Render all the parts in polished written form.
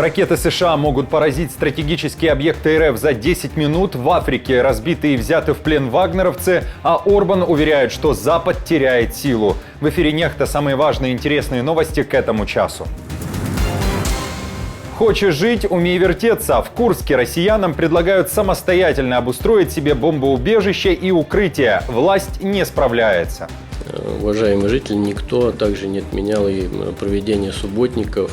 Ракеты США могут поразить стратегические объекты РФ за 10 минут. В Африке разбиты и взяты в плен вагнеровцы, а Орбан уверяет, что Запад теряет силу. В эфире «Нехта» самые важные и интересные новости к этому часу. Хочешь жить – умей вертеться. В Курске россиянам предлагают самостоятельно обустроить себе бомбоубежище и укрытие. Власть не справляется. Уважаемые жители, никто также не отменял и проведение субботников.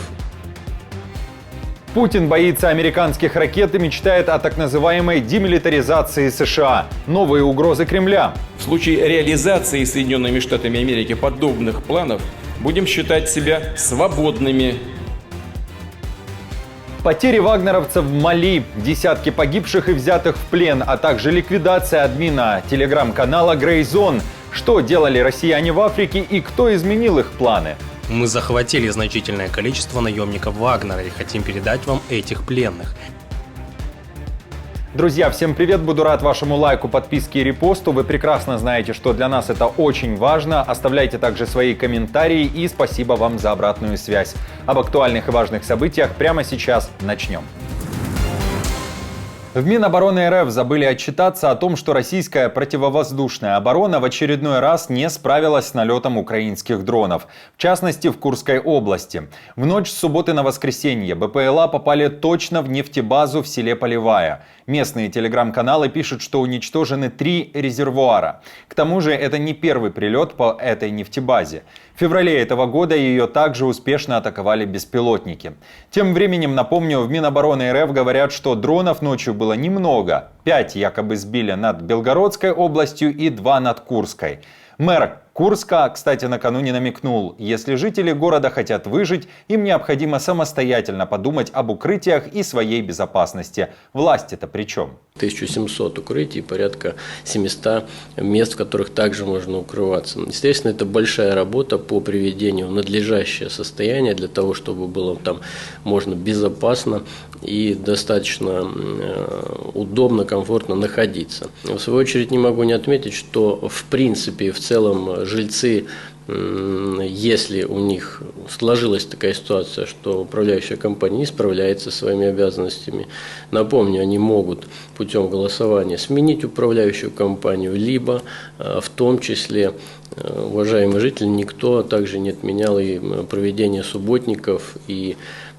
Путин боится американских ракет и мечтает о так называемой демилитаризации США. Новые угрозы Кремля. В случае реализации Соединенными Штатами Америки подобных планов будем считать себя свободными. Потери вагнеровцев в Мали, десятки погибших и взятых в плен, а также ликвидация админа телеграм-канала Grayzone. Что делали россияне в Африке и кто изменил их планы? Мы захватили значительное количество наемников Вагнера и хотим передать вам этих пленных. Друзья, всем привет! Буду рад вашему лайку, подписке и репосту. Вы прекрасно знаете, что для нас это очень важно. Оставляйте также свои комментарии и спасибо вам за обратную связь. Об актуальных и важных событиях прямо сейчас начнем. В Минобороны РФ забыли отчитаться о том, что российская противовоздушная оборона в очередной раз не справилась с налетом украинских дронов. В частности, в Курской области. В ночь с субботы на воскресенье БПЛА попали точно в нефтебазу в селе Полевая. Местные телеграм-каналы пишут, что уничтожены 3 резервуара. К тому же это не первый прилет по этой нефтебазе. В феврале этого года ее также успешно атаковали беспилотники. Тем временем, напомню, в Минобороны РФ говорят, что дронов ночью было немного. 5 якобы сбили над Белгородской областью и 2 над Курской. Мэр Курска, кстати, накануне намекнул, если жители города хотят выжить, им необходимо самостоятельно подумать об укрытиях и своей безопасности. Власть-то при чем? 1700 укрытий, порядка 700 мест, в которых также можно укрываться. Естественно, это большая работа по приведению в надлежащее состояние для того, чтобы было там можно безопасно и достаточно удобно, комфортно находиться. В свою очередь не могу не отметить, что в принципе, в целом жильцы, если у них сложилась такая ситуация, что управляющая компания не справляется со своими обязанностями, напомню, они могут путем голосования сменить управляющую компанию, либо в том числе, уважаемые жители, никто также не отменял и проведение субботников, и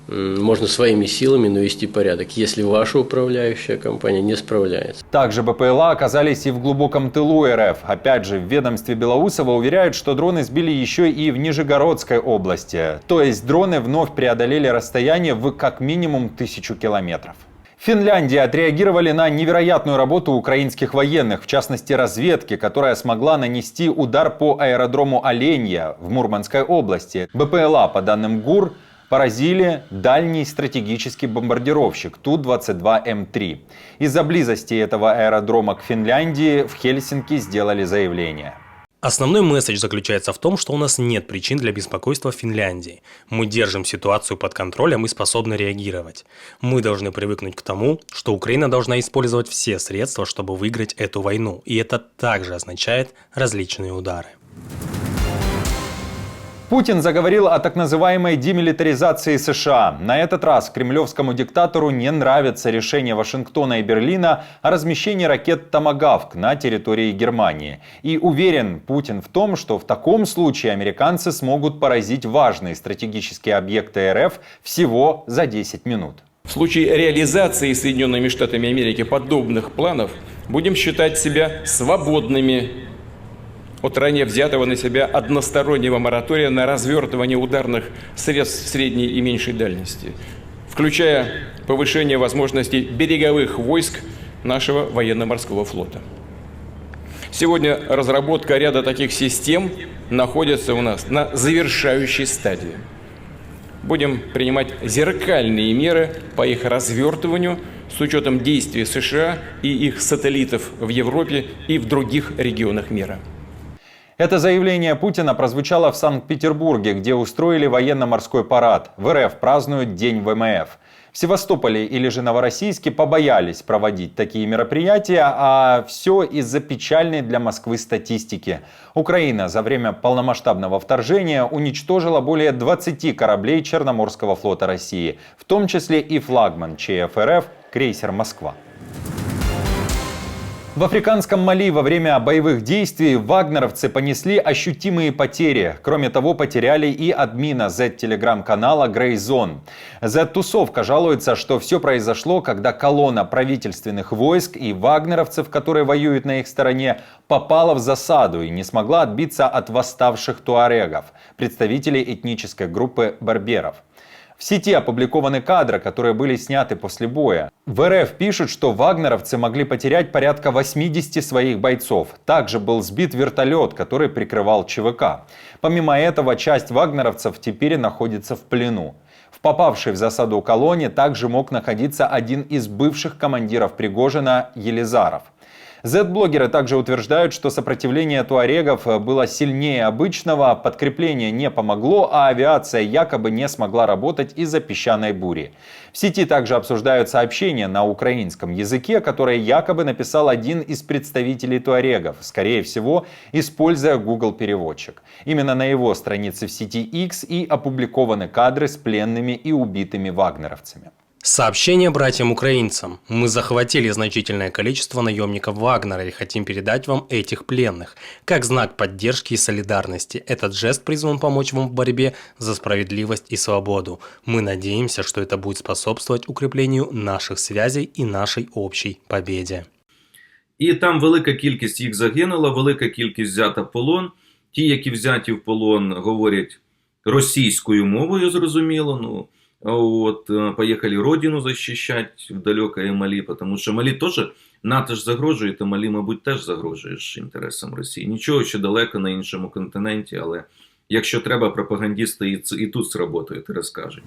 можно своими силами навести порядок, если ваша управляющая компания не справляется. Также БПЛА оказались и в глубоком тылу РФ. Опять же, в ведомстве Белоусова уверяют, что дроны сбили еще и в Нижегородской области. То есть дроны вновь преодолели расстояние в как минимум 1000 километров. В Финляндии отреагировали на невероятную работу украинских военных, в частности разведки, которая смогла нанести удар по аэродрому Оленья в Мурманской области. БПЛА, по данным ГУР, поразили дальний стратегический бомбардировщик Ту-22М3. Из-за близости этого аэродрома к Финляндии в Хельсинки сделали заявление. Основной месседж заключается в том, что у нас нет причин для беспокойства в Финляндии. Мы держим ситуацию под контролем и способны реагировать. Мы должны привыкнуть к тому, что Украина должна использовать все средства, чтобы выиграть эту войну. И это также означает различные удары. Путин заговорил о так называемой демилитаризации США. На этот раз кремлевскому диктатору не нравится решение Вашингтона и Берлина о размещении ракет «Томагавк» на территории Германии. И уверен Путин в том, что в таком случае американцы смогут поразить важные стратегические объекты РФ всего за 10 минут. В случае реализации Соединенными Штатами Америки подобных планов будем считать себя свободными от ранее взятого на себя одностороннего моратория на развертывание ударных средств средней и меньшей дальности, включая повышение возможностей береговых войск нашего военно-морского флота. Сегодня разработка ряда таких систем находится у нас на завершающей стадии. Будем принимать зеркальные меры по их развертыванию с учетом действий США и их сателлитов в Европе и в других регионах мира. Это заявление Путина прозвучало в Санкт-Петербурге, где устроили военно-морской парад. В РФ празднуют День ВМФ. В Севастополе или же Новороссийске побоялись проводить такие мероприятия, а все из-за печальной для Москвы статистики. Украина за время полномасштабного вторжения уничтожила более 20 кораблей Черноморского флота России, в том числе и флагман ЧФ РФ крейсер «Москва». В африканском Мали во время боевых действий вагнеровцы понесли ощутимые потери. Кроме того, потеряли и админа Z-телеграм-канала Grey Zone. Z-тусовка жалуется, что все произошло, когда колонна правительственных войск и вагнеровцев, которые воюют на их стороне, попала в засаду и не смогла отбиться от восставших туарегов, представителей этнической группы берберов. В сети опубликованы кадры, которые были сняты после боя. В РФ пишут, что вагнеровцы могли потерять порядка 80 своих бойцов. Также был сбит вертолет, который прикрывал ЧВК. Помимо этого, часть вагнеровцев теперь находится в плену. В попавшей в засаду колонне также мог находиться один из бывших командиров Пригожина Елизаров. Z-блогеры также утверждают, что сопротивление туарегов было сильнее обычного, подкрепление не помогло, а авиация якобы не смогла работать из-за песчаной бури. В сети также обсуждают сообщения на украинском языке, которые якобы написал один из представителей туарегов, скорее всего, используя Google переводчик. Именно на его странице в сети X и опубликованы кадры с пленными и убитыми вагнеровцами. Сообщение братьям-украинцам. Мы захватили значительное количество наемников Вагнера и хотим передать вам этих пленных. Как знак поддержки и солидарности. Этот жест призван помочь вам в борьбе за справедливость и свободу. Мы надеемся, что это будет способствовать укреплению наших связей и нашей общей победе. І там велика кількість їх загинула, велика кількість взята в полон. Ті, які взяті в полон, говорять російською мовою, зрозуміло, поехали родину защищать в далекое Мали, потому що Мали теж, НАТО ж загрожує, то Мали, мабуть, теж загрожує інтересам Росії. Нічого, ще далеко на іншому континенті, але якщо треба, пропагандисти і тут сработають і розкажуть.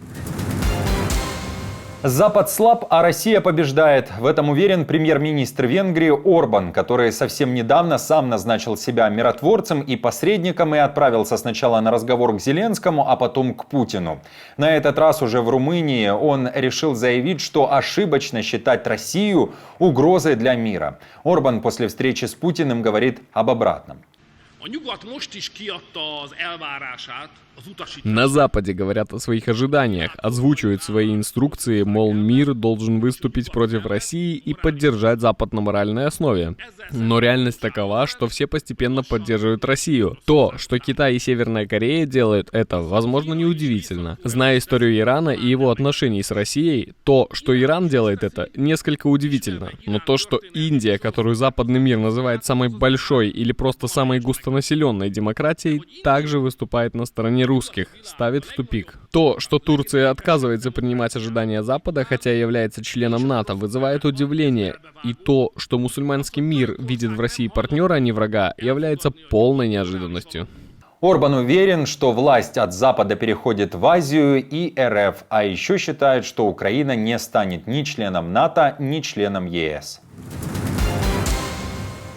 Запад слаб, а Россия побеждает. В этом уверен премьер-министр Венгрии Орбан, который совсем недавно сам назначил себя миротворцем и посредником и отправился сначала на разговор к Зеленскому, а потом к Путину. На этот раз уже в Румынии он решил заявить, что ошибочно считать Россию угрозой для мира. Орбан после встречи с Путиным говорит об обратном. На Западе говорят о своих ожиданиях, озвучивают свои инструкции, мол, мир должен выступить против России и поддержать Запад на моральной основе. Но реальность такова, что все постепенно поддерживают Россию. То, что Китай и Северная Корея делают это, возможно, неудивительно. Зная историю Ирана и его отношений с Россией, то, что Иран делает это, несколько удивительно. Но то, что Индия, которую западный мир называет самой большой или просто самой густонаселенной демократией, также выступает на стороне русских, ставит в тупик. То, что Турция отказывается принимать ожидания Запада, хотя является членом НАТО, вызывает удивление. И то, что мусульманский мир видит в России партнера, а не врага, является полной неожиданностью. Орбан уверен, что власть от Запада переходит в Азию и РФ, а еще считает, что Украина не станет ни членом НАТО, ни членом ЕС.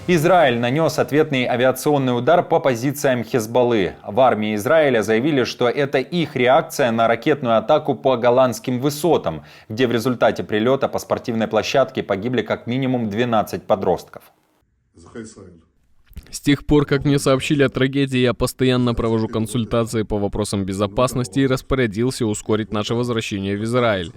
Израиль нанес ответный авиационный удар по позициям Хезболлы. В армии Израиля заявили, что это их реакция на ракетную атаку по голландским высотам, где в результате прилета по спортивной площадке погибли как минимум 12 подростков. С тех пор, как мне сообщили о трагедии, я постоянно провожу консультации по вопросам безопасности и распорядился ускорить наше возвращение в Израиль.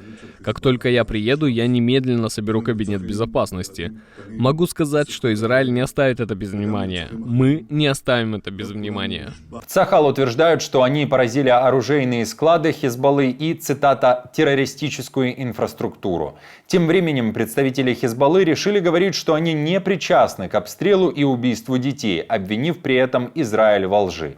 Как только я приеду, я немедленно соберу кабинет безопасности. Могу сказать, что Израиль не оставит это без внимания. Мы не оставим это без внимания. В Цахал утверждают, что они поразили оружейные склады Хезболлы и, цитата, террористическую инфраструктуру. Тем временем представители Хезболлы решили говорить, что они не причастны к обстрелу и убийству детей, обвинив при этом Израиль во лжи.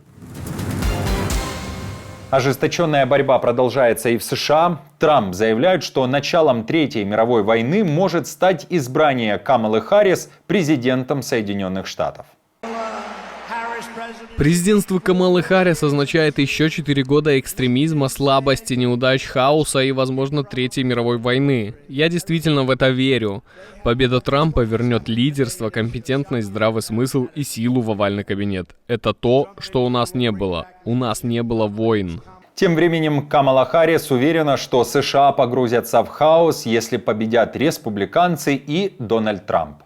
Ожесточенная борьба продолжается и в США. Трамп заявляет, что началом Третьей мировой войны может стать избрание Камалы Харрис президентом Соединенных Штатов. Президентство Камалы Харрис означает еще 4 года экстремизма, слабости, неудач, хаоса и, возможно, Третьей мировой войны. Я действительно в это верю. Победа Трампа вернет лидерство, компетентность, здравый смысл и силу в овальный кабинет. Это то, что у нас не было. У нас не было войн. Тем временем Камала Харрис уверена, что США погрузятся в хаос, если победят республиканцы и Дональд Трамп.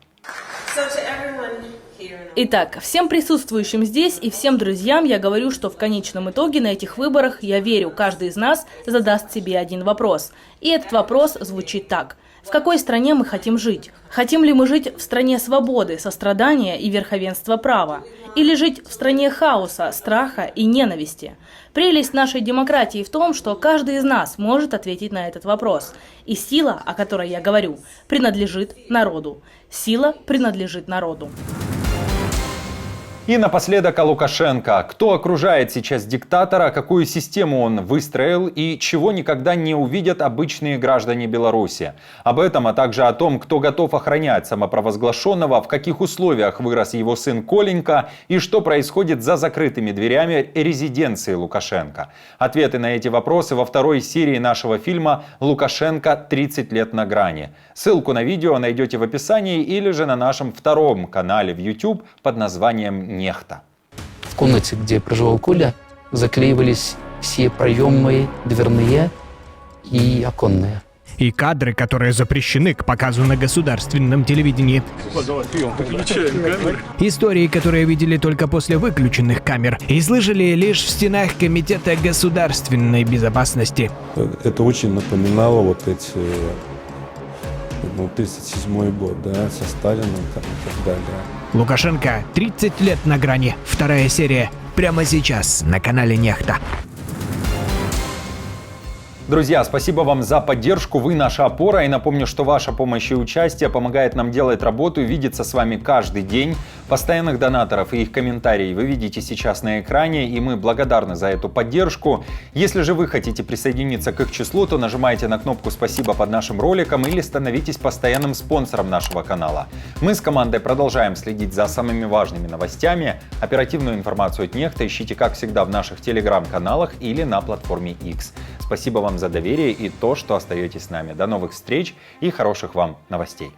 Итак, всем присутствующим здесь и всем друзьям я говорю, что в конечном итоге на этих выборах, я верю, каждый из нас задаст себе один вопрос. И этот вопрос звучит так. В какой стране мы хотим жить? Хотим ли мы жить в стране свободы, сострадания и верховенства права? Или жить в стране хаоса, страха и ненависти? Прелесть нашей демократии в том, что каждый из нас может ответить на этот вопрос. И сила, о которой я говорю, принадлежит народу. Сила принадлежит народу. И напоследок о Лукашенко. Кто окружает сейчас диктатора, какую систему он выстроил и чего никогда не увидят обычные граждане Беларуси. Об этом, а также о том, кто готов охранять самопровозглашенного, в каких условиях вырос его сын Коленька и что происходит за закрытыми дверями резиденции Лукашенко. Ответы на эти вопросы во второй серии нашего фильма «Лукашенко. 30 лет на грани». Ссылку на видео найдете в описании или же на нашем втором канале в YouTube под названием «Нехта». В комнате, где проживал Коля, заклеивались все проемы дверные и оконные. И кадры, которые запрещены к показу на государственном телевидении. Истории, которые видели только после выключенных камер и слышали лишь в стенах Комитета государственной безопасности. Это очень напоминало вот эти, 37-й год, да, со Сталином там, и так далее. Лукашенко, 30 лет на грани. Вторая серия. Прямо сейчас на канале Нехта. Друзья, спасибо вам за поддержку, вы наша опора, и напомню, что ваша помощь и участие помогает нам делать работу и видеться с вами каждый день. Постоянных донаторов и их комментарии вы видите сейчас на экране, и мы благодарны за эту поддержку. Если же вы хотите присоединиться к их числу, то нажимайте на кнопку «Спасибо» под нашим роликом или становитесь постоянным спонсором нашего канала. Мы с командой продолжаем следить за самыми важными новостями. Оперативную информацию от Нехта ищите, как всегда, в наших телеграм-каналах или на платформе X. Спасибо вам за доверие и то, что остаетесь с нами. До новых встреч и хороших вам новостей.